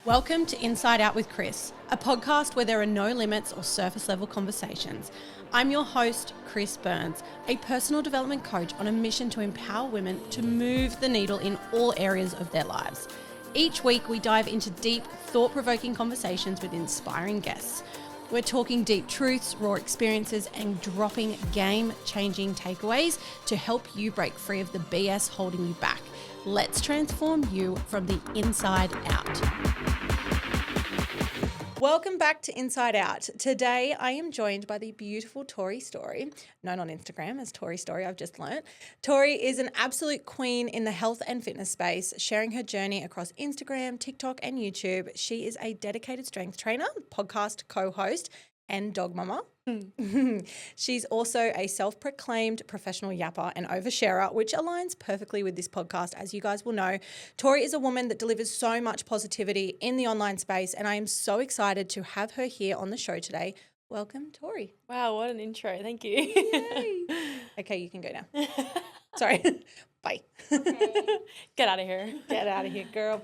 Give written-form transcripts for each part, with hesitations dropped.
Welcome to Inside Out with Kris, a podcast where there are no limits or surface level conversations. I'm your host, Kris Burns, a personal development coach on a mission to empower women to move the needle in all areas of their lives. Each week we dive into deep, thought-provoking conversations with inspiring guests. We're talking deep truths, raw experiences, and dropping game-changing takeaways to help you break free of the BS holding you back. Let's transform you from the inside out. Welcome back to Inside Out. Today I am joined by the beautiful Tori Story, known on Instagram as Tori Story, I've just learnt. Tori is an absolute queen in the health and fitness space, sharing her journey across Instagram, TikTok and YouTube. She is a dedicated strength trainer, podcast co-host and dog mama. She's also a self-proclaimed professional yapper and oversharer, which aligns perfectly with this podcast. As you guys will know, Tori is a woman that delivers so much positivity in the online space, and I am so excited to have her here on the show today. Welcome, Tori. Wow, what an intro. Thank you. Yay. Okay, you can go now. Sorry. Bye. Okay. Get out of here. Get out of here, girl.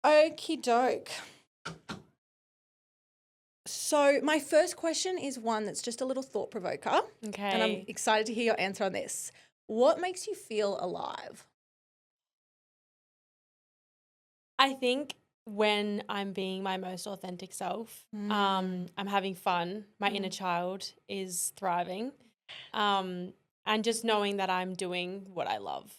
Okie doke. So my first question is one that's just a little thought provoker. Okay. And I'm excited to hear your answer on this. What makes you feel alive? I think when I'm being my most authentic self, I'm having fun. My inner child is thriving. And just knowing that I'm doing what I love.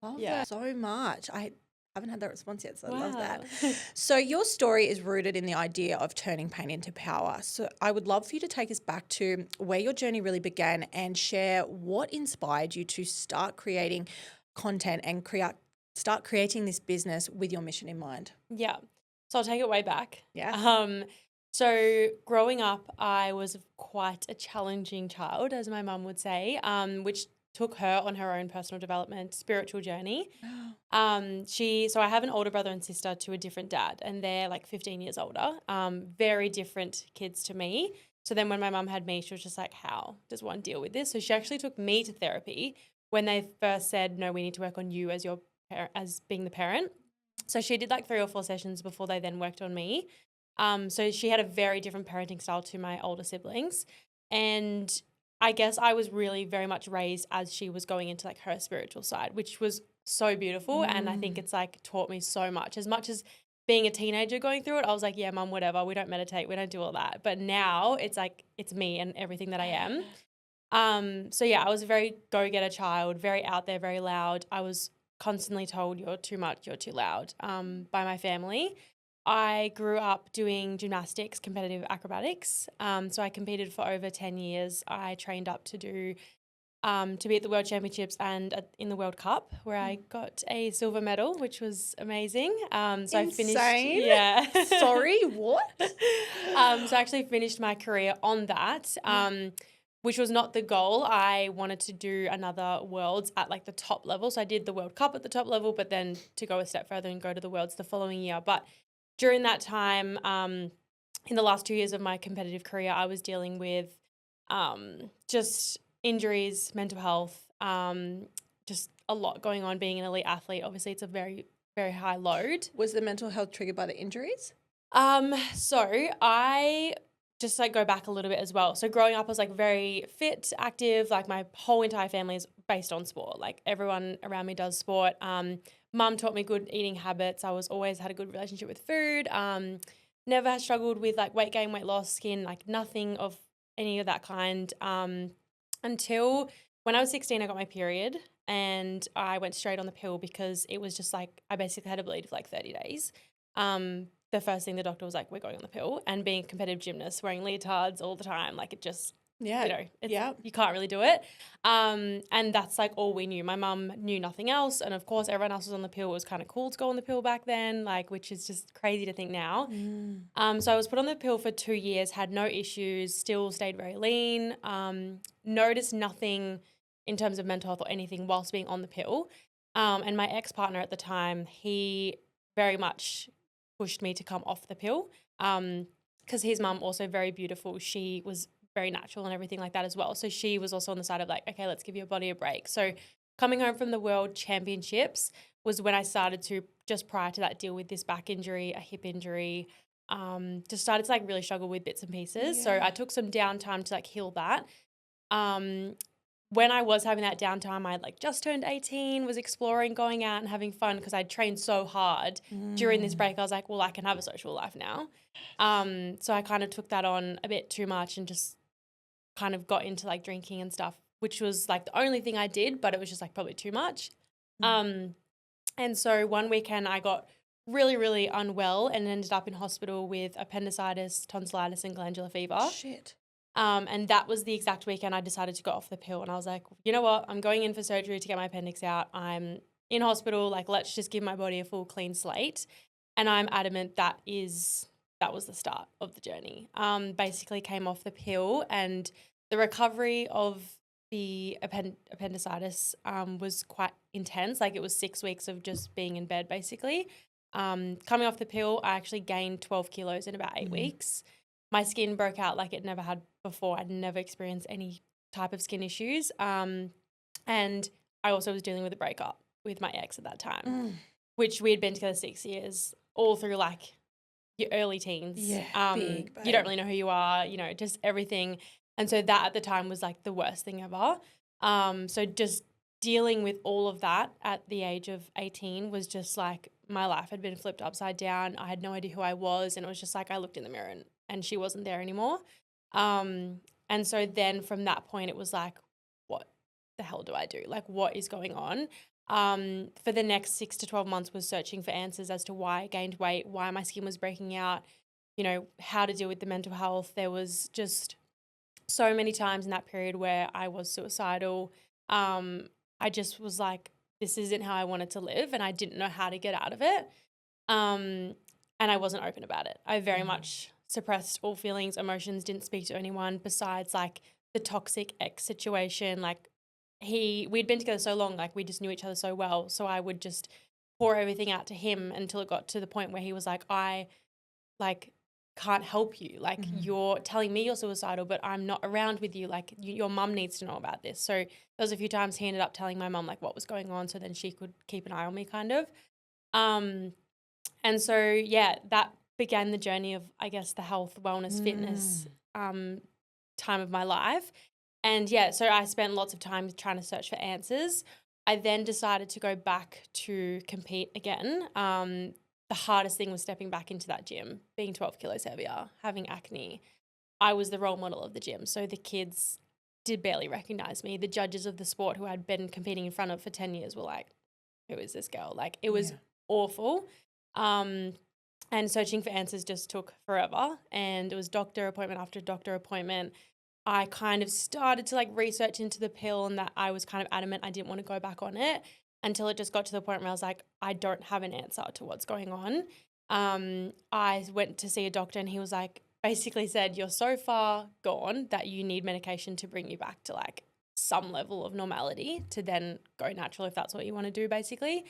Love that so much. I haven't had that response yet, so I love that. Wow. So your story is rooted in the idea of turning pain into power. So I would love for you to take us back to where your journey really began and share what inspired you to start creating content and start creating this business with your mission in mind. Yeah. So I'll take it way back. Yeah. So growing up, I was quite a challenging child, as my mum would say, which took her on her own personal development, spiritual journey. So I have an older brother and sister to a different dad, and they're like 15 years older, very different kids to me. So then when my mum had me, she was just like, how does one deal with this? So she actually took me to therapy when they first said, no, we need to work on you as being the parent. So she did like 3 or 4 sessions before they then worked on me. So she had a very different parenting style to my older siblings. And I guess I was really very much raised as she was going into like her spiritual side, which was so beautiful. And I think it's like taught me so much. As much as being a teenager going through it, I was like, yeah, mum, whatever. We don't meditate. We don't do all that. But now it's like, it's me and everything that I am. So yeah, I was a very go-getter child, very out there, very loud. I was constantly told you're too much, you're too loud by my family. I grew up doing gymnastics, competitive acrobatics. So I competed for over 10 years. I trained up to be at the World Championships and in the World Cup, where I got a silver medal, which was amazing. So I finished. Yeah. Sorry, what? So I actually finished my career on that. Which was not the goal. I wanted to do another Worlds at like the top level. So I did the World Cup at the top level, but then to go a step further and go to the Worlds the following year. But during that time, in the last 2 years of my competitive career, I was dealing with just injuries, mental health, just a lot going on being an elite athlete. Obviously, it's a very, very high load. Was the mental health triggered by the injuries? So I just like go back a little bit as well. So growing up, I was like very fit, active, like my whole entire family is based on sport. Like everyone around me does sport. Mum taught me good eating habits. I always had a good relationship with food. Never struggled with like weight gain, weight loss, skin, like nothing of any of that kind. Until when I was 16, I got my period and I went straight on the pill because it was just like, I basically had to bleed for like 30 days. The first thing the doctor was like, we're going on the pill. And being a competitive gymnast, wearing leotards all the time, like it just, you can't really do it. And that's like all we knew. My mum knew nothing else. And of course, everyone else was on the pill. It was kind of cool to go on the pill back then, like, which is just crazy to think now. So I was put on the pill for 2 years, had no issues, still stayed very lean, noticed nothing in terms of mental health or anything whilst being on the pill. And my ex-partner at the time, he very much pushed me to come off the pill because his mum, also very beautiful, she was very natural and everything like that as well. So she was also on the side of like, okay, let's give your body a break. So coming home from the World Championships was when I started to, just prior to that, deal with this back injury, a hip injury, just started to like really struggle with bits and pieces. So I took some downtime to like heal that. When I was having that downtime, I like just turned 18, was exploring, going out and having fun because I'd trained so hard during this break. I was like, well, I can have a social life now. So I kind of took that on a bit too much and just kind of got into like drinking and stuff, which was like the only thing I did, but it was just like probably too much. And so one weekend I got really, really unwell and ended up in hospital with appendicitis, tonsillitis, and glandular fever. Shit. And that was the exact weekend I decided to go off the pill. And I was like, you know what? I'm going in for surgery to get my appendix out. I'm in hospital. Like, let's just give my body a full clean slate. And I'm adamant that was the start of the journey. Basically came off the pill, and the recovery of the appendicitis was quite intense. Like, it was 6 weeks of just being in bed, basically. Coming off the pill, I actually gained 12 kilos in about 8 weeks. My skin broke out like it never had before. I'd never experienced any type of skin issues. And I also was dealing with a breakup with my ex at that time, which we had been together 6 years, all through like your early teens. Yeah, big, you don't really know who you are, you know, just everything. And so that at the time was like the worst thing ever. So just dealing with all of that at the age of 18 was just like my life had been flipped upside down. I had no idea who I was. And it was just like I looked in the mirror and she wasn't there anymore. And so then from that point, it was like, what the hell do I do? Like, what is going on? For the next 6 to 12 months was searching for answers as to why I gained weight, why my skin was breaking out, you know, how to deal with the mental health. There was just so many times in that period where I was suicidal. I just was like, this isn't how I wanted to live, and I didn't know how to get out of it. And I wasn't open about it. I very much suppressed all feelings, emotions, didn't speak to anyone besides like the toxic ex situation. Like we'd been together so long, like we just knew each other so well. So I would just pour everything out to him until it got to the point where he was like, I like can't help you. Like you're telling me you're suicidal, but I'm not around with you. Like your mum needs to know about this. So there was a few times he ended up telling my mum like what was going on, so then she could keep an eye on me kind of. And so, yeah, that began the journey of, I guess, the health, wellness, fitness time of my life. And yeah, so I spent lots of time trying to search for answers. I then decided to go back to compete again. The hardest thing was stepping back into that gym, being 12 kilos heavier, having acne. I was the role model of the gym. So the kids did barely recognize me. The judges of the sport who I'd been competing in front of for 10 years were like, who is this girl? Like, it was awful. And searching for answers just took forever. And it was doctor appointment after doctor appointment. I kind of started to like research into the pill, and that I was kind of adamant I didn't want to go back on it until it just got to the point where I was like, I don't have an answer to what's going on. I went to see a doctor, and he was like, basically said, you're so far gone that you need medication to bring you back to like some level of normality to then go natural if that's what you want to do, basically.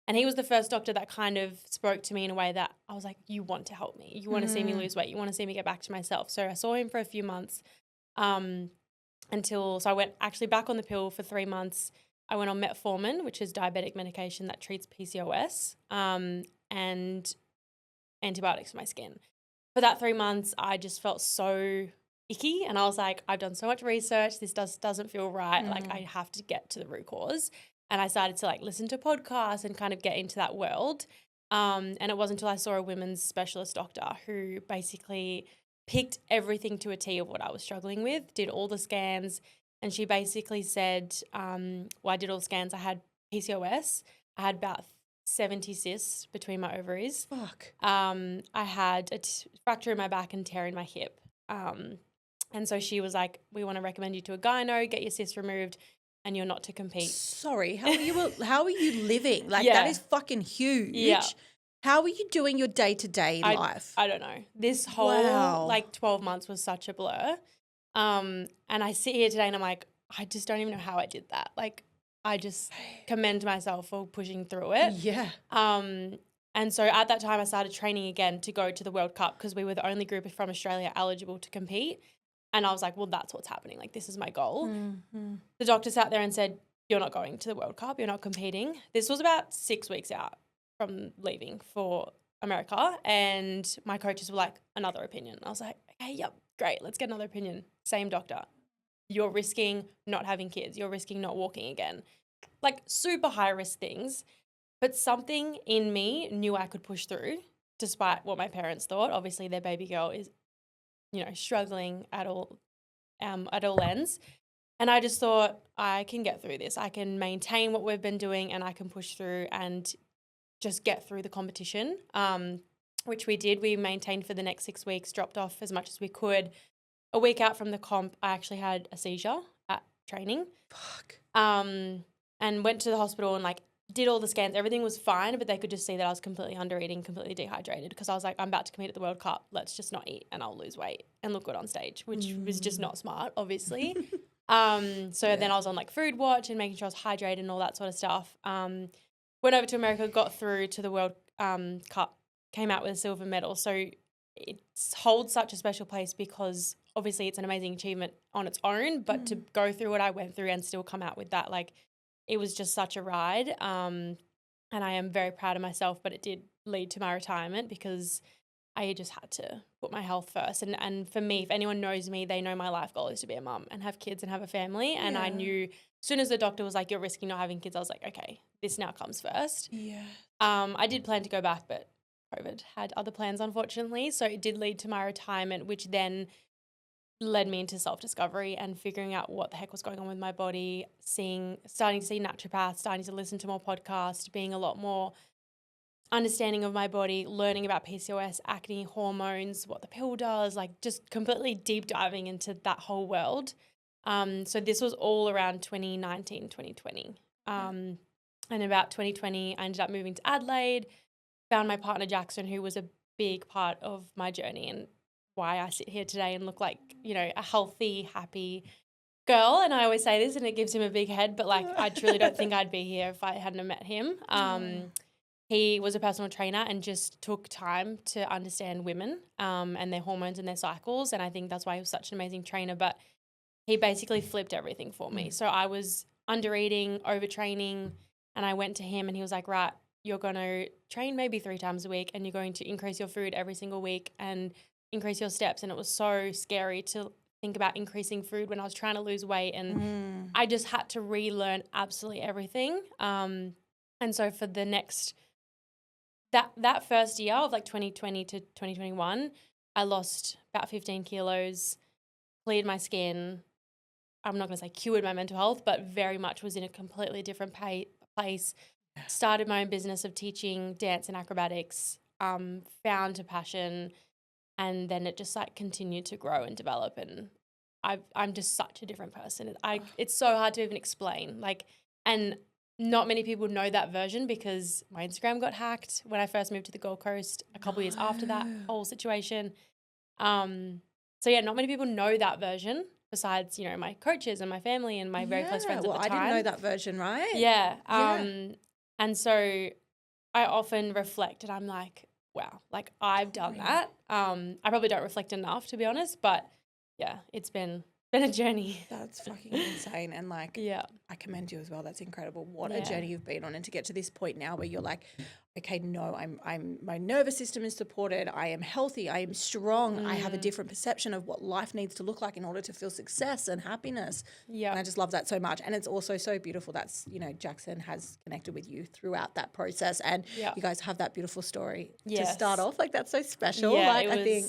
And he was the first doctor that kind of spoke to me in a way that I was like, you want to help me. You want to see me lose weight. You want to see me get back to myself. So I saw him for a few months so I went actually back on the pill for 3 months. I went on metformin, which is diabetic medication that treats PCOS, and antibiotics for my skin. For that 3 months, I just felt so icky, and I was like, I've done so much research. This doesn't feel right. Like, I have to get to the root cause. And I started to like listen to podcasts and kind of get into that world. And it wasn't until I saw a women's specialist doctor who basically picked everything to a T of what I was struggling with, did all the scans, and she basically said, well, I did all the scans. I had PCOS. I had about 70 cysts between my ovaries. Fuck. I had a fracture in my back and tear in my hip. And so she was like, we want to recommend you to a gyno, get your cysts removed, and you're not to compete. Sorry, how are you living? Like, that is fucking huge. Yeah. How are you doing your day-to-day life? I don't know. This whole like 12 months was such a blur. And I sit here today and I'm like, I just don't even know how I did that. Like, I just commend myself for pushing through it. Yeah. And so at that time I started training again to go to the World Cup because we were the only group from Australia eligible to compete. And I was like, well, that's what's happening. Like, this is my goal. The doctor sat there and said, you're not going to the World Cup, you're not competing. This was about 6 weeks out from leaving for America, and my coaches were like, another opinion. I was like, okay, yep, great, let's get another opinion. Same doctor. You're risking not having kids. You're risking not walking again. Like super high risk things. But something in me knew I could push through despite what my parents thought. Obviously, their baby girl is, struggling at all ends. And I just thought, I can get through this. I can maintain what we've been doing and I can push through and just get through the competition, which we did. We maintained for the next 6 weeks, dropped off as much as we could. A week out from the comp, I actually had a seizure at training. Fuck. And went to the hospital and did all the scans. Everything was fine, but they could just see that I was completely under eating, completely dehydrated, because I was like, I'm about to compete at the World Cup. Let's just not eat and I'll lose weight and look good on stage, which was just not smart, obviously. Then I was on food watch and making sure I was hydrated and all that sort of stuff. Went over to America, got through to the World Cup, came out with a silver medal. So it holds such a special place because obviously it's an amazing achievement on its own, but to go through what I went through and still come out with that, it was just such a ride. And I am very proud of myself, but it did lead to my retirement because I just had to put my health first. And for me, if anyone knows me, they know my life goal is to be a mum and have kids and have a family. And I knew as soon as the doctor was like, you're risking not having kids, I was like, okay, this now comes first. Yeah. I did plan to go back, but COVID had other plans, unfortunately. So it did lead to my retirement, which then led me into self-discovery and figuring out what the heck was going on with my body, starting to see naturopaths, starting to listen to more podcasts, being a lot more understanding of my body, learning about PCOS, acne, hormones, what the pill does, just completely deep diving into that whole world. So this was all around 2019, 2020. And about 2020, I ended up moving to Adelaide, found my partner Jackson, who was a big part of my journey and why I sit here today and look like, a healthy, happy girl. And I always say this and it gives him a big head, but I truly don't think I'd be here if I hadn't met him. He was a personal trainer and just took time to understand women and their hormones and their cycles. And I think that's why he was such an amazing trainer. But he basically flipped everything for me. So I was under eating, overtraining, and I went to him and he was like, right, you're going to train maybe 3 times a week and you're going to increase your food every single week and increase your steps. And it was so scary to think about increasing food when I was trying to lose weight. And I just had to relearn absolutely everything. And so for the next... That first year of 2020 to 2021, I lost about 15 kilos, cleared my skin. I'm not going to say cured my mental health, but very much was in a completely different place. Started my own business of teaching dance and acrobatics, found a passion, and then it just continued to grow and develop. And I'm just such a different person. It's so hard to even explain. And not many people know that version because my Instagram got hacked when I first moved to the Gold Coast a couple of years after that whole situation. Not many people know that version besides, my coaches and my family and my very close friends at the time. I didn't know that version, right? Yeah. And so I often reflect and I'm like, wow, I've done that. I probably don't reflect enough, to be honest, but yeah, it's been a journey. That's fucking insane. And I commend you as well. That's incredible. What a journey you've been on. And to get to this point now where you're like, okay, no, I'm my nervous system is supported. I am healthy. I am strong. I have a different perception of what life needs to look like in order to feel success and happiness. Yeah. And I just love that so much. And it's also so beautiful that's, Jackson has connected with you throughout that process. And you guys have that beautiful story to start off. That's so special. Yeah, I think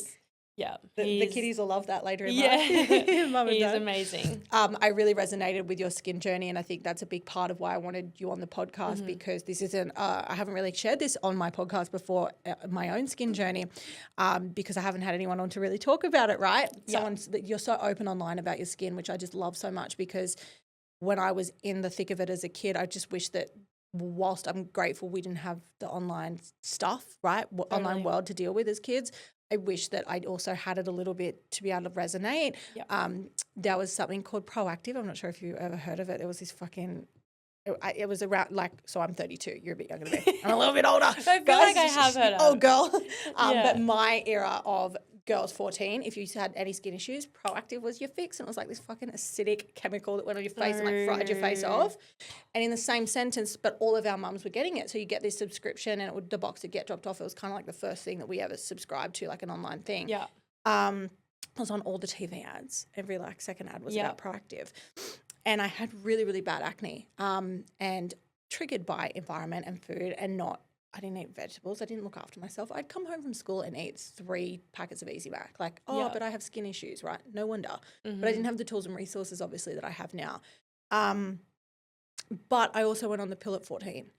yeah, the kiddies will love that later in life. Mum and he's Dad. Amazing. I really resonated with your skin journey, and I think that's a big part of why I wanted you on the podcast because this isn't. I haven't really shared this on my podcast before, my own skin journey, because I haven't had anyone on to really talk about it. Right? You're so open online about your skin, which I just love so much because when I was in the thick of it as a kid, I just wish that. Whilst I'm grateful we didn't have the online stuff, right, online world to deal with as kids, I wish that I'd also had it a little bit to be able to resonate. Yep. There was something called Proactive. I'm not sure if you ever heard of it. It was this fucking... It was around so I'm 32. You're a bit younger than me. I'm a little bit older. I feel like I have heard of it. Oh, girl. But my era of girls 14, if you had any skin issues, Proactive was your fix. And it was like this fucking acidic chemical that went on your face and like fried your face off. And in the same sentence, but all of our mums were getting it. So you get this subscription and the box would get dropped off. It was kind of like the first thing that we ever subscribed to, like an online thing. Yeah. I was on all the TV ads. Every like second ad was about Proactive. And I had really, really bad acne and triggered by environment and food and I didn't eat vegetables. I didn't look after myself. I'd come home from school and eat 3 packets of Easy Mac. Like, but I have skin issues, right? No wonder. But I didn't have the tools and resources, obviously, that I have now. But I also went on the pill at 14.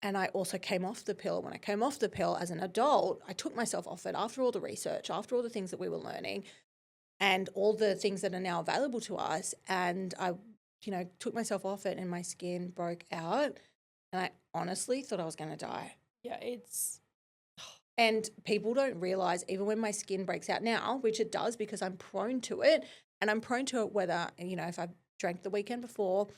And I also came off the pill. When I came off the pill as an adult, I took myself off it after all the research, after all the things that we were learning and all the things that are now available to us. And I, took myself off it and my skin broke out. And I honestly thought I was going to die. Yeah, and people don't realize even when my skin breaks out now, which it does because I'm prone to it, and I'm prone to it whether, if I drank the weekend before,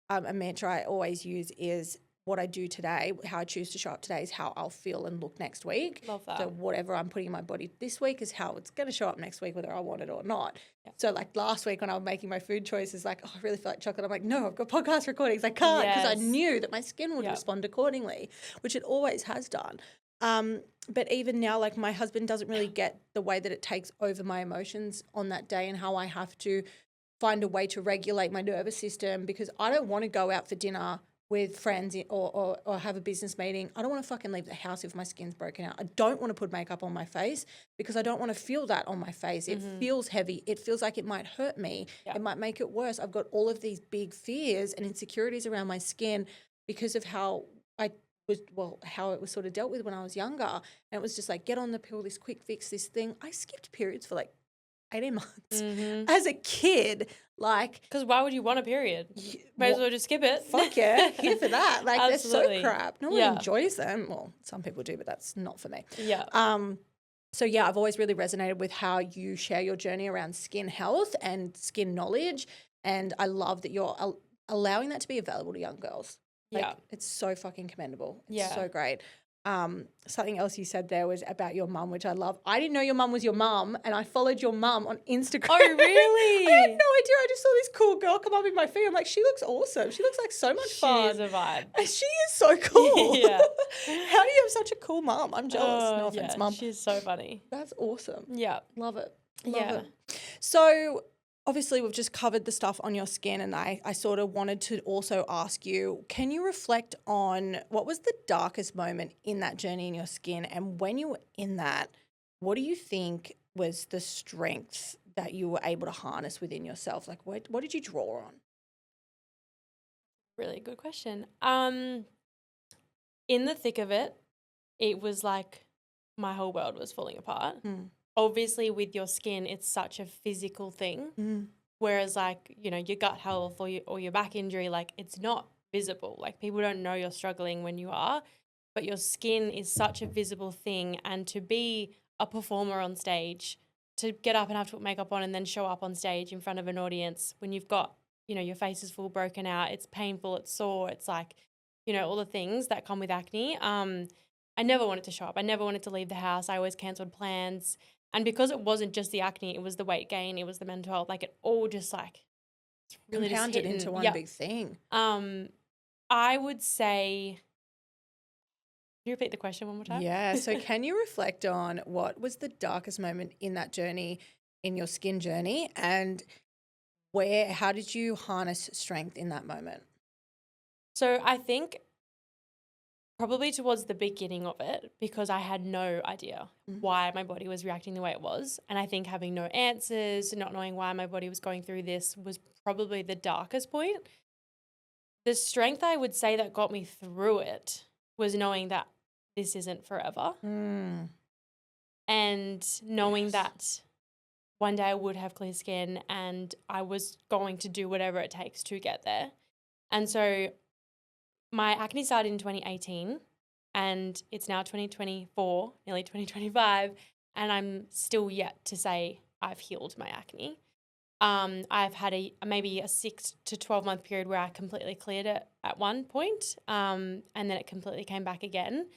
a mantra I always use is what I do today, how I choose to show up today is how I'll feel and look next week. Love that. So whatever I'm putting in my body this week is how it's going to show up next week, whether I want it or not. Yeah. So like last week when I was making my food choices, like, I really feel like chocolate. I'm like, no, I've got podcast recordings. I can't because I knew that my skin would respond accordingly, which it always has done. But even now, like my husband doesn't really get the way that it takes over my emotions on that day and how I have to find a way to regulate my nervous system because I don't want to go out for dinner with friends or have a business meeting. I don't want to fucking leave the house if my skin's broken out. I don't want to put makeup on my face because I don't want to feel that on my face. It feels heavy. It feels like it might hurt me. Yeah. It might make it worse. I've got all of these big fears and insecurities around my skin because of how it was sort of dealt with when I was younger. And it was just like, get on the pill, this quick fix, this thing. I skipped periods for like 18 months as a kid. Like, because why would you want a period? Might as well just skip it. Fuck yeah, here for that. Like, Absolutely. they're so crap. No one enjoys them. Well, some people do, but that's not for me. Yeah. So yeah, I've always really resonated with how you share your journey around skin health and skin knowledge, and I love that you're allowing that to be available to young girls. Like, it's so fucking commendable. It's so great. Something else you said there was about your mum, which I love. I didn't know your mum was your mum, and I followed your mum on Instagram. Oh, really? I had no idea. I just saw this cool girl come up in my feed. I'm like, she looks awesome. She looks like so much fun. She is a vibe. She is so cool. Yeah. How do you have such a cool mum? I'm jealous. No offense, mum. She's so funny. That's awesome. Yeah. Love it. Love it. So obviously, we've just covered the stuff on your skin, and I sort of wanted to also ask you, can you reflect on what was the darkest moment in that journey in your skin? And when you were in that, what do you think was the strength that you were able to harness within yourself? Like, what did you draw on? Really good question. In the thick of it, it was like my whole world was falling apart. Obviously, with your skin, it's such a physical thing. Whereas, like, your gut health or your back injury, like, it's not visible. Like, people don't know you're struggling when you are, but your skin is such a visible thing. And to be a performer on stage, to get up and have to put makeup on and then show up on stage in front of an audience when you've got, your face is full broken out, it's painful, it's sore, it's like, all the things that come with acne. I never wanted to show up. I never wanted to leave the house. I always cancelled plans. And because it wasn't just the acne, it was the weight gain, it was the mental health, like it all just like really compounded into one big thing. I would say, can you repeat the question one more time? Yeah. So can you reflect on what was the darkest moment in that journey, in your skin journey, and how did you harness strength in that moment? So I think probably towards the beginning of it, because I had no idea why my body was reacting the way it was. And I think having no answers, not knowing why my body was going through this was probably the darkest point. The strength I would say that got me through it was knowing that this isn't forever. And knowing that one day I would have clear skin and I was going to do whatever it takes to get there. And so my acne started in 2018 and it's now 2024, nearly 2025, and I'm still yet to say I've healed my acne. I've had maybe a 6 to 12 month period where I completely cleared it at one point, and then it completely came back again.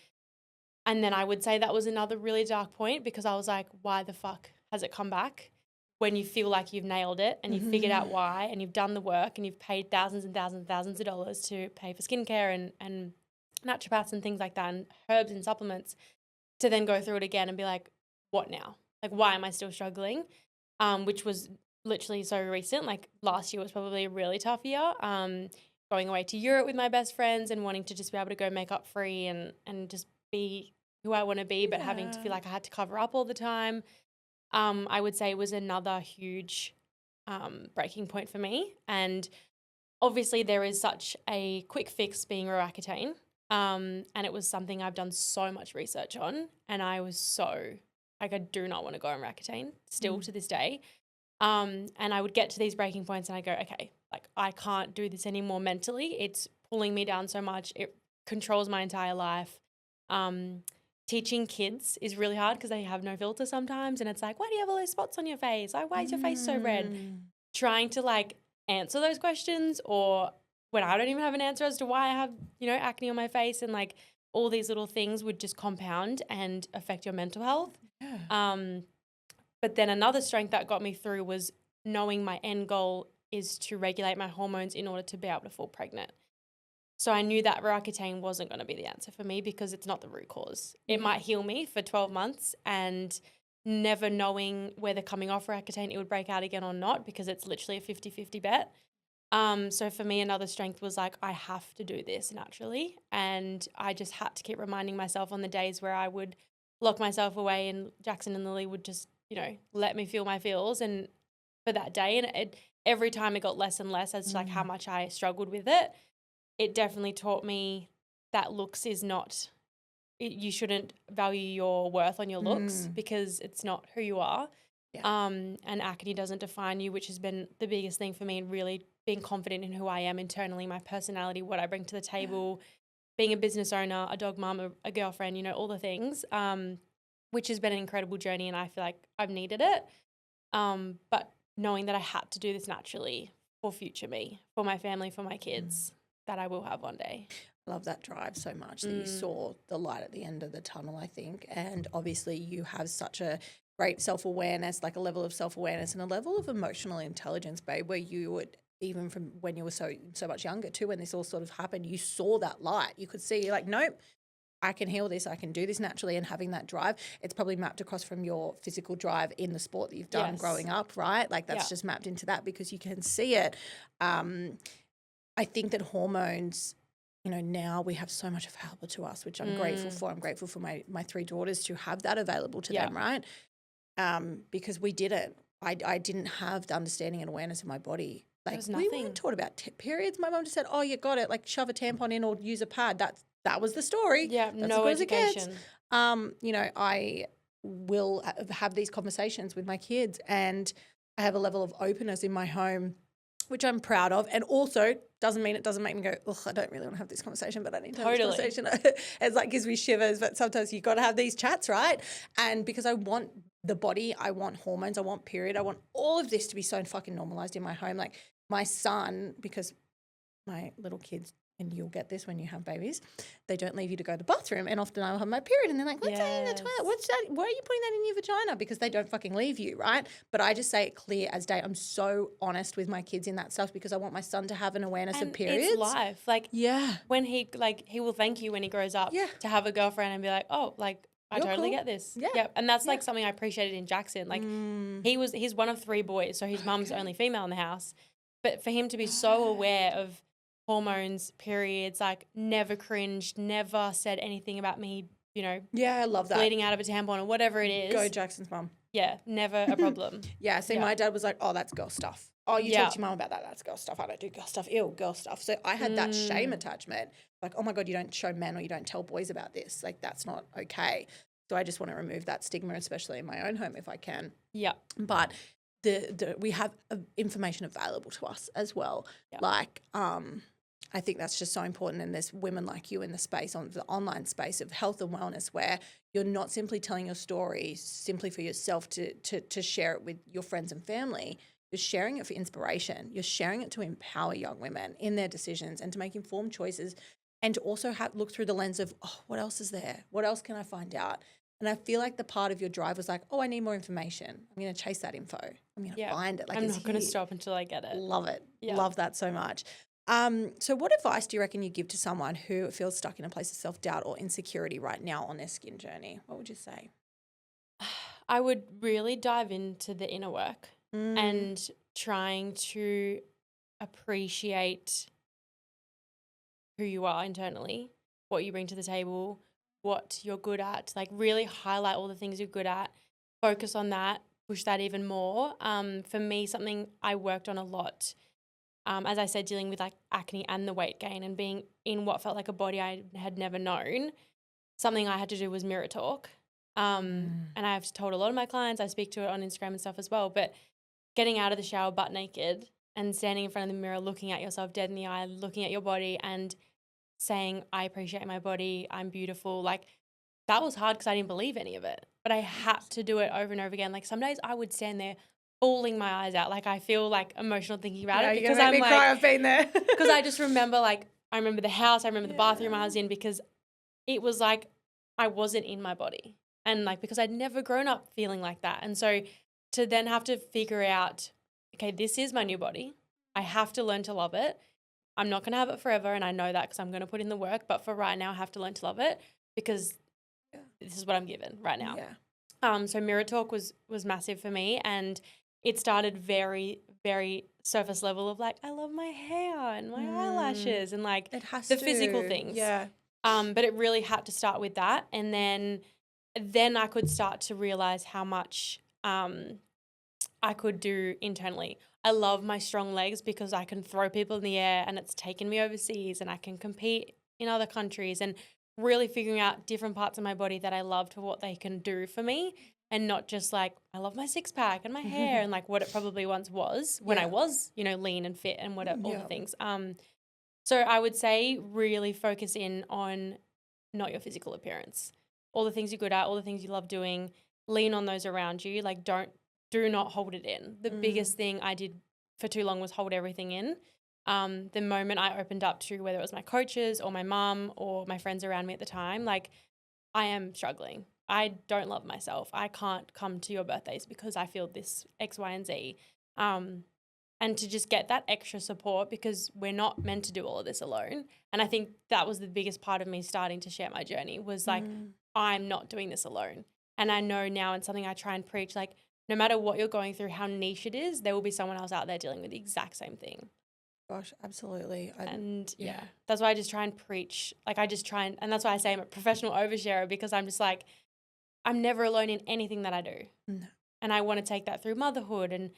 And then I would say that was another really dark point because I was like, why the fuck has it come back when you feel like you've nailed it and you've figured out why and you've done the work and you've paid thousands and thousands and thousands of dollars to pay for skincare and naturopaths and things like that and herbs and supplements, to then go through it again and be like, what now? Like, why am I still struggling? Which was literally so recent. Like last year was probably a really tough year. Going away to Europe with my best friends and wanting to just be able to go makeup free and just be who I want to be, but having to feel like I had to cover up all the time. I would say was another huge breaking point for me. And obviously there is such a quick fix being Roaccutane. And it was something I've done so much research on. And I was so, like, I do not want to go on Roaccutane still to this day. And I would get to these breaking points and I go, okay, like I can't do this anymore mentally. It's pulling me down so much. It controls my entire life. Teaching kids is really hard because they have no filter sometimes. And it's like, why do you have all those spots on your face? Like, why is your face so red? Trying to like answer those questions, or when I don't even have an answer as to why I have, acne on my face, and like all these little things would just compound and affect your mental health. Yeah. But then another strength that got me through was knowing my end goal is to regulate my hormones in order to be able to fall pregnant. So I knew that Roaccutane wasn't going to be the answer for me because it's not the root cause. It might heal me for 12 months, and never knowing whether coming off Roaccutane it would break out again or not, because it's literally a 50-50 bet. So for me, another strength was like, I have to do this naturally. And I just had to keep reminding myself on the days where I would lock myself away and Jackson and Lily would just, let me feel my feels and for that day. And every time it got less and less as to like how much I struggled with it. It definitely taught me that looks is not, you shouldn't value your worth on your looks because it's not who you are. Yeah. And acne doesn't define you, which has been the biggest thing for me, and really being confident in who I am internally, my personality, what I bring to the table, being a business owner, a dog mom, a girlfriend, all the things, which has been an incredible journey, and I feel like I've needed it. But knowing that I had to do this naturally for future me, for my family, for my kids, that I will have one day. I love that drive so much that you saw the light at the end of the tunnel, I think. And obviously you have such a great self-awareness, like a level of self-awareness and a level of emotional intelligence, babe, where you would, even from when you were so much younger too, when this all sort of happened, you saw that light. You could see, you're like, nope, I can heal this. I can do this naturally. And having that drive, it's probably mapped across from your physical drive in the sport that you've done growing up, right? Like that's just mapped into that because you can see it. I think that hormones, now we have so much available to us, which I'm grateful for. I'm grateful for my 3 daughters to have that available to them, right? Because we didn't. I didn't have the understanding and awareness of my body. Like we weren't taught about periods. My mom just said, "Oh, you got it. Like shove a tampon in or use a pad." That was the story. Yeah, that's no education. I will have these conversations with my kids, and I have a level of openness in my home, which I'm proud of, and also doesn't mean it doesn't make me go, ugh, I don't really want to have this conversation, but I need to have this conversation. It's like gives me shivers, but sometimes you've got to have these chats, right? And because I want the body, I want hormones, I want period, I want all of this to be so fucking normalized in my home. Like my son, because my little kids, and you'll get this when you have babies, they don't leave you to go to the bathroom, and often I'll have my period and they're like, what's that in the toilet? What's that? Why are you putting that in your vagina? Because they don't fucking leave you, right? But I just say it clear as day. I'm so honest with my kids in that stuff because I want my son to have an awareness of periods. It's life. Like when he will thank you when he grows up to have a girlfriend and be like, oh, like I totally get this. Yeah. And that's like something I appreciated in Jackson. Like he's one of 3 boys, so his mum's only female in the house. But for him to be so aware of hormones, periods, like never cringed, never said anything about me, I love that. bleeding out of a tampon or whatever it is. Go Jackson's mum. Yeah, never a problem. My dad was like, oh, that's girl stuff. Oh, you talk to your mum about that. That's girl stuff. I don't do girl stuff. Ew, girl stuff. So I had that shame attachment. Like, oh my God, you don't show men or you don't tell boys about this. Like, that's not okay. So I just want to remove that stigma, especially in my own home if I can. Yeah. But we have information available to us as well. Yeah. Like, I think that's just so important, and there's women like you in the space, on the online space of health and wellness, where you're not simply telling your story simply for yourself to share it with your friends and family. You're sharing it for inspiration. You're sharing it to empower young women in their decisions and to make informed choices, and to also look through the lens of, oh, what else is there? What else can I find out? And I feel like the part of your drive was like, oh, I need more information. I'm going to chase that info. I'm going to find it. Like, I'm it's not going to here. stop until I get it. Love it. Yeah. Love that so much. So what advice do you reckon you give to someone who feels stuck in a place of self-doubt or insecurity right now on their skin journey? What would you say? I would really dive into the inner work and trying to appreciate who you are internally, what you bring to the table, what you're good at, like really highlight all the things you're good at, focus on that, push that even more. For me, something I worked on a lot, as I said, dealing with like acne and the weight gain and being in what felt like a body I had never known, something I had to do was mirror talk. And I've told a lot of my clients, I speak to it on Instagram and stuff as well, but getting out of the shower butt naked and standing in front of the mirror, looking at yourself dead in the eye, looking at your body and saying, I appreciate my body, I'm beautiful. Like that was hard because I didn't believe any of it, but I had to do it over and over again. Like some days I would stand there bawling my eyes out. Like I feel like emotional thinking about it because I'm like, cry, I've been there. because I just remember like, I remember the house, I remember the bathroom I was in because it was like I wasn't in my body. And like, because I'd never grown up feeling like that. And so to then have to figure out, okay, this is my new body. I have to learn to love it. I'm not going to have it forever. And I know that because I'm going to put in the work. But for right now, I have to learn to love it because this is what I'm given right now. Yeah. So mirror talk was massive for me. And it started very, very surface level of like, I love my hair and my eyelashes and like it has the physical things. Yeah. But it really had to start with that. And then I could start to realize how much I could do internally. I love my strong legs because I can throw people in the air and it's taken me overseas and I can compete in other countries and really figuring out different parts of my body that I loved for what they can do for me and not just like, I love my six pack and my hair and like what it probably once was when I was, lean and fit and what all the things. So I would say really focus in on not your physical appearance. All the things you're good at, all the things you love doing, lean on those around you. Like do not hold it in. The biggest thing I did for too long was hold everything in. The moment I opened up to whether it was my coaches or my mum or my friends around me at the time, like I am struggling. I don't love myself. I can't come to your birthdays because I feel this X, Y, and Z. And to just get that extra support because we're not meant to do all of this alone. And I think that was the biggest part of me starting to share my journey was like, I'm not doing this alone. And I know now it's something I try and preach, like no matter what you're going through, how niche it is, there will be someone else out there dealing with the exact same thing. Gosh, absolutely. That's why I just try and preach. Like I just try and that's why I say I'm a professional oversharer because I'm just like, I'm never alone in anything that I do. No. And I want to take that through motherhood and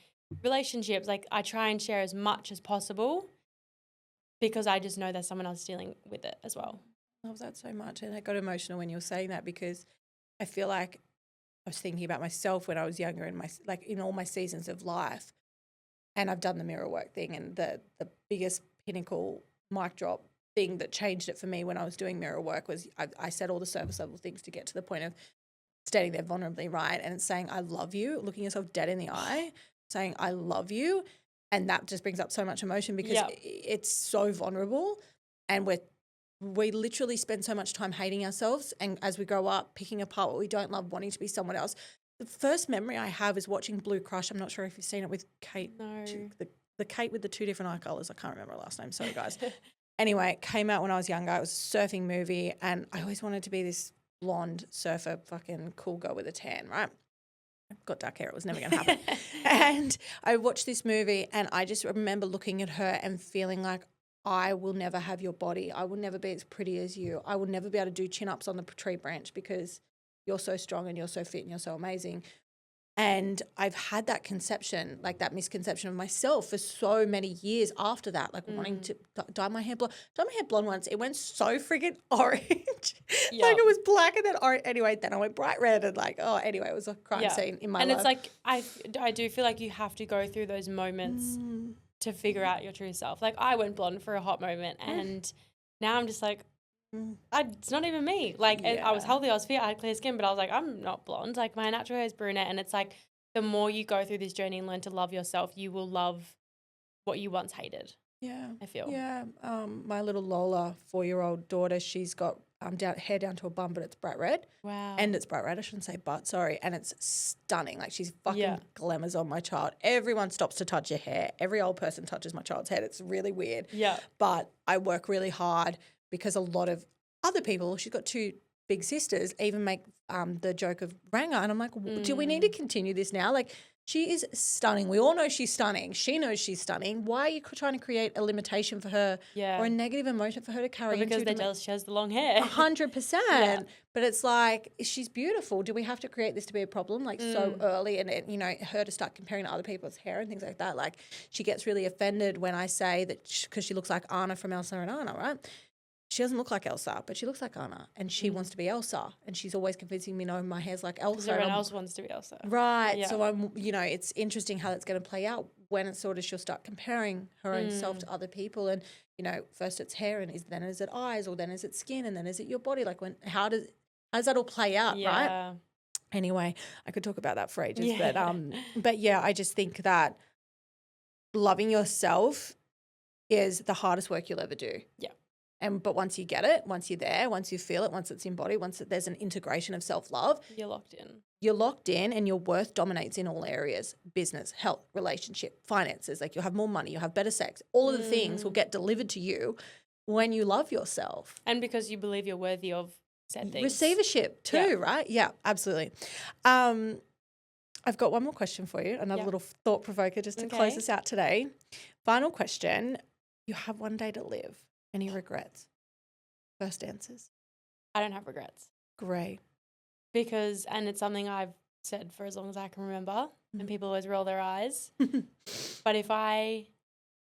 relationships. Like I try and share as much as possible because I just know there's someone else dealing with it as well. I love that so much. And I got emotional when you were saying that because I feel like I was thinking about myself when I was younger and in all my seasons of life. And I've done the mirror work thing and the biggest pinnacle mic drop thing that changed it for me when I was doing mirror work was I said all the surface level things to get to the point of standing there vulnerably, right? And it's saying, I love you, looking yourself dead in the eye, saying, I love you. And that just brings up so much emotion because it's so vulnerable. And we literally spend so much time hating ourselves. And as we grow up, picking apart what we don't love, wanting to be someone else. The first memory I have is watching Blue Crush. I'm not sure if you've seen it with Kate. No. The Kate with the two different eye colours. I can't remember her last name. Sorry, guys. Anyway, it came out when I was younger. It was a surfing movie. And I always wanted to be this blonde surfer, fucking cool girl with a tan, right? I've got dark hair. It was never going to happen. And I watched this movie and I just remember looking at her and feeling like, I will never have your body. I will never be as pretty as you. I will never be able to do chin-ups on the tree branch because you're so strong and you're so fit and you're so amazing. And I've had that conception, like that misconception of myself for so many years after that, like wanting to dye my hair blonde. Dye my hair blonde once. It went so friggin' orange. Like it was black and then orange. Anyway, then I went bright red and anyway, it was a crime scene in my life. And it's like, I do feel like you have to go through those moments to figure out your true self. Like I went blonde for a hot moment and now I'm just like, it's not even me. Like I was healthy, I was fit, I had clear skin, but I was like, I'm not blonde. Like my natural hair is brunette. And it's like the more you go through this journey and learn to love yourself, you will love what you once hated. Yeah. I feel. Yeah. My little Lola, 4-year-old daughter, she's got hair down to a bun, but it's bright red. Wow. And it's bright red. I shouldn't say but, sorry. And it's stunning. Like she's fucking Yeah. glamours on my child. Everyone stops to touch your hair. Every old person touches my child's head. It's really weird. Yeah. But I work really hard because a lot of other people, she's got 2 big sisters, even make the joke of Ranga. And I'm like, do we need to continue this now? Like, she is stunning. We all know she's stunning. She knows she's stunning. Why are you trying to create a limitation for her or a negative emotion for her to carry? Because they're jealous she has the long hair. 100%. Yeah. But it's like, she's beautiful. Do we have to create this to be a problem like so early? And, her to start comparing to other people's hair and things like that. Like, she gets really offended when I say that because she looks like Anna from Elsa and Anna, right? She doesn't look like Elsa, but she looks like Anna, and she wants to be Elsa, and she's always convincing me, no, my hair's like Elsa. Because everyone else wants to be Elsa. Right. Yeah. So I'm, it's interesting how that's going to play out when it's sort of she'll start comparing her own self to other people, and first it's hair, and then is it eyes, or then is it skin, and then is it your body? Like how does that all play out, right? Anyway, I could talk about that for ages, but yeah, I just think that loving yourself is the hardest work you'll ever do. Yeah. But once you get it, once you're there, once you feel it, once it's embodied, once there's an integration of self-love, you're locked in. You're locked in, and your worth dominates in all areas: business, health, relationship, finances. Like, you'll have more money, you'll have better sex. All of the things will get delivered to you when you love yourself. And because you believe you're worthy of said things. Receivership too, right? Yeah, absolutely. I've got one more question for you, another little thought provoker just to close us out today. Final question. You have one day to live. Any regrets? First answers. I don't have regrets. Great. Because, and it's something I've said for as long as I can remember, and people always roll their eyes. But if I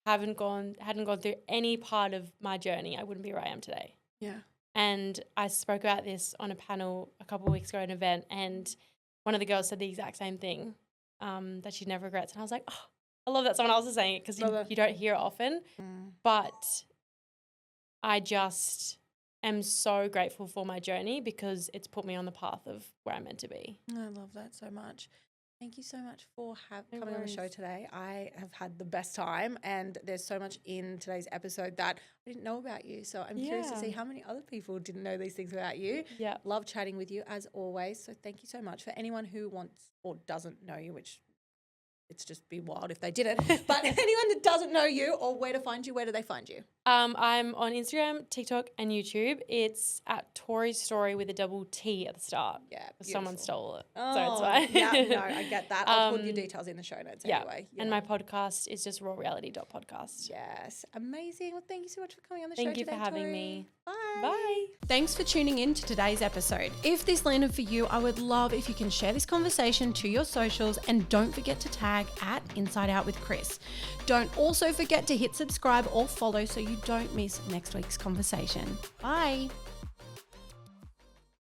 hadn't gone through any part of my journey, I wouldn't be where I am today. Yeah. And I spoke about this on a panel a couple of weeks ago at an event, and one of the girls said the exact same thing, that she never regrets. And I was like, oh, I love that someone else is saying it, because you don't hear it often. But I just am so grateful for my journey, because it's put me on the path of where I'm meant to be. I love that so much. Thank you so much for coming on the show today. I have had the best time, and there's so much in today's episode that I didn't know about you. So I'm curious to see how many other people didn't know these things about you. Yeah. Love chatting with you as always. So thank you so much. For anyone who wants or doesn't know you, which it's just be wild if they didn't. But anyone that doesn't know you or where to find you, where do they find you? I'm on Instagram, TikTok, and YouTube. It's at Tori Story with a double T at the start. Yeah, someone stole it, oh, so it's fine. Yeah, no, I get that. I'll put your details in the show notes anyway. And my podcast is just rawreality.podcast. Yes, amazing. Well, thank you so much for coming on the show today, today, Thank you for having Tori. me. Bye. Bye. Thanks for tuning in to today's episode. If this landed for you, I would love if you can share this conversation to your socials, and don't forget to tag at Inside Out with Kris. Don't also forget to hit subscribe or follow so you don't miss next week's conversation. Bye.